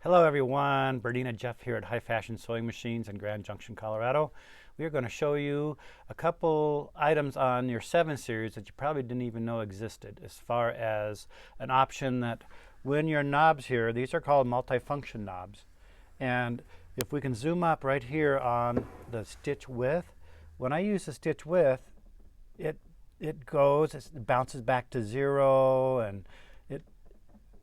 Hello everyone, Bernina Jeff here at High Fashion Sewing Machines in Grand Junction, Colorado. We are going to show you a couple items on your 7 series that you probably didn't even know existed, as far as an option that when your knobs here, these are called multifunction knobs, and if we can zoom up right here on the stitch width, when I use the stitch width, it bounces back to 0, and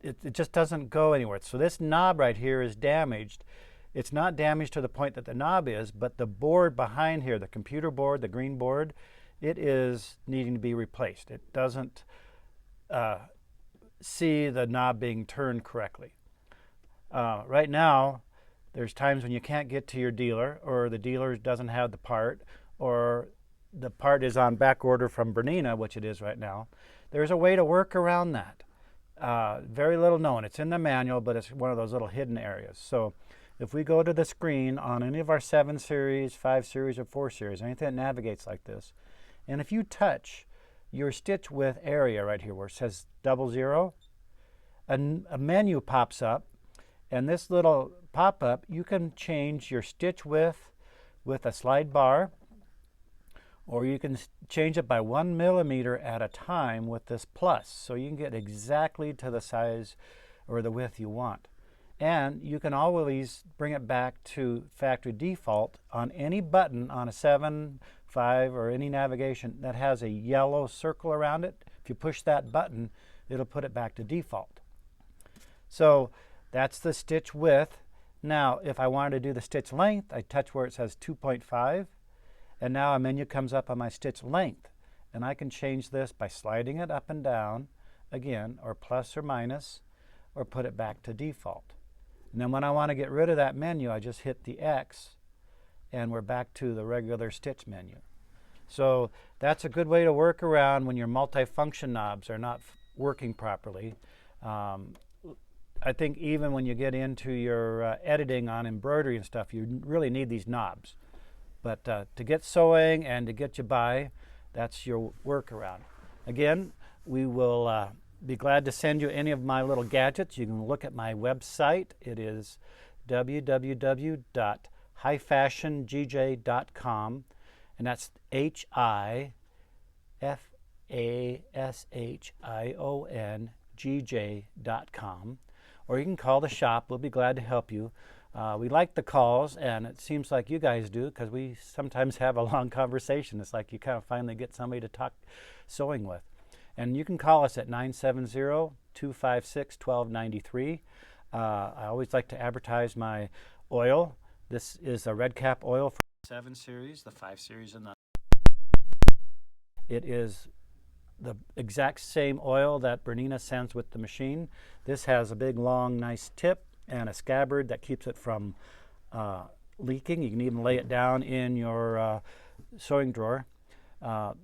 it just doesn't go anywhere. So this knob right here is damaged. It's not damaged to the point that the knob is, but the board behind here, the computer board, the green board, it is needing to be replaced. It doesn't see the knob being turned correctly. Right now, there's times when you can't get to your dealer, or the dealer doesn't have the part, or the part is on back order from Bernina, which it is right now. There's a way to work around that. Very little known. It's in the manual, but it's one of those little hidden areas. So if we go to the screen on any of our 7 series, 5 series, or 4 series, anything that navigates like this, and if you touch your stitch width area right here where it says 00, a menu pops up, and this little pop-up, you can change your stitch width with a slide bar, or you can change it by 1 millimeter at a time with this plus. So you can get exactly to the size or the width you want. And you can always bring it back to factory default on any button on a 7, 5, or any navigation that has a yellow circle around it. If you push that button, it'll put it back to default. So that's the stitch width. Now, if I wanted to do the stitch length, I touch where it says 2.5. And now a menu comes up on my stitch length, and I can change this by sliding it up and down again, or plus or minus, or put it back to default. And then when I want to get rid of that menu, I just hit the X, and we're back to the regular stitch menu. So that's a good way to work around when your multifunction knobs are not working properly. I think even when you get into your editing on embroidery and stuff, you really need these knobs. But to get sewing and to get you by, that's your workaround. Again, we will be glad to send you any of my little gadgets. You can look at my website. It is www.highfashiongj.com, and that's HIFASHIONGJ.com. Or you can call the shop. We'll be glad to help you. We like the calls, and it seems like you guys do, because we sometimes have a long conversation. It's like you kind of finally get somebody to talk sewing with. And you can call us at 970-256-1293. I always like to advertise my oil. This is a red cap oil for the 7 series, the 5 series, and the... It is the exact same oil that Bernina sends with the machine. This has a big, long, nice tip and a scabbard that keeps it from leaking. You can even lay it down in your sewing drawer, and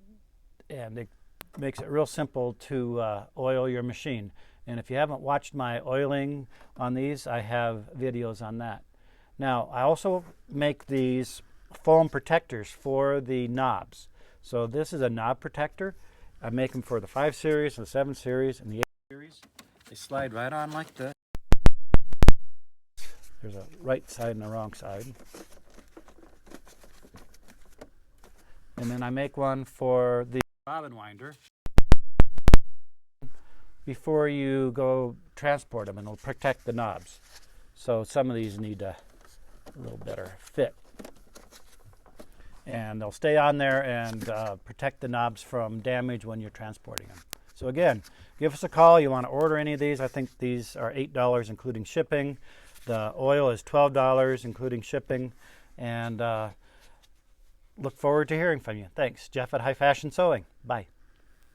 it makes it real simple to oil your machine. And if you haven't watched my oiling on these, I have videos on that. Now, I also make these foam protectors for the knobs. So this is a knob protector. I make them for the 5 series, the 7 series, and the 8 series. They slide right on like this. There's a right side and a wrong side. And then I make one for the bobbin winder before you go transport them, and it'll protect the knobs. So some of these need a little better fit. And they'll stay on there and protect the knobs from damage when you're transporting them. So again, give us a call. You want to order any of these. I think these are $8 including shipping. The oil is $12 including shipping, and look forward to hearing from you. Thanks. Jeff at High Fashion Sewing. Bye.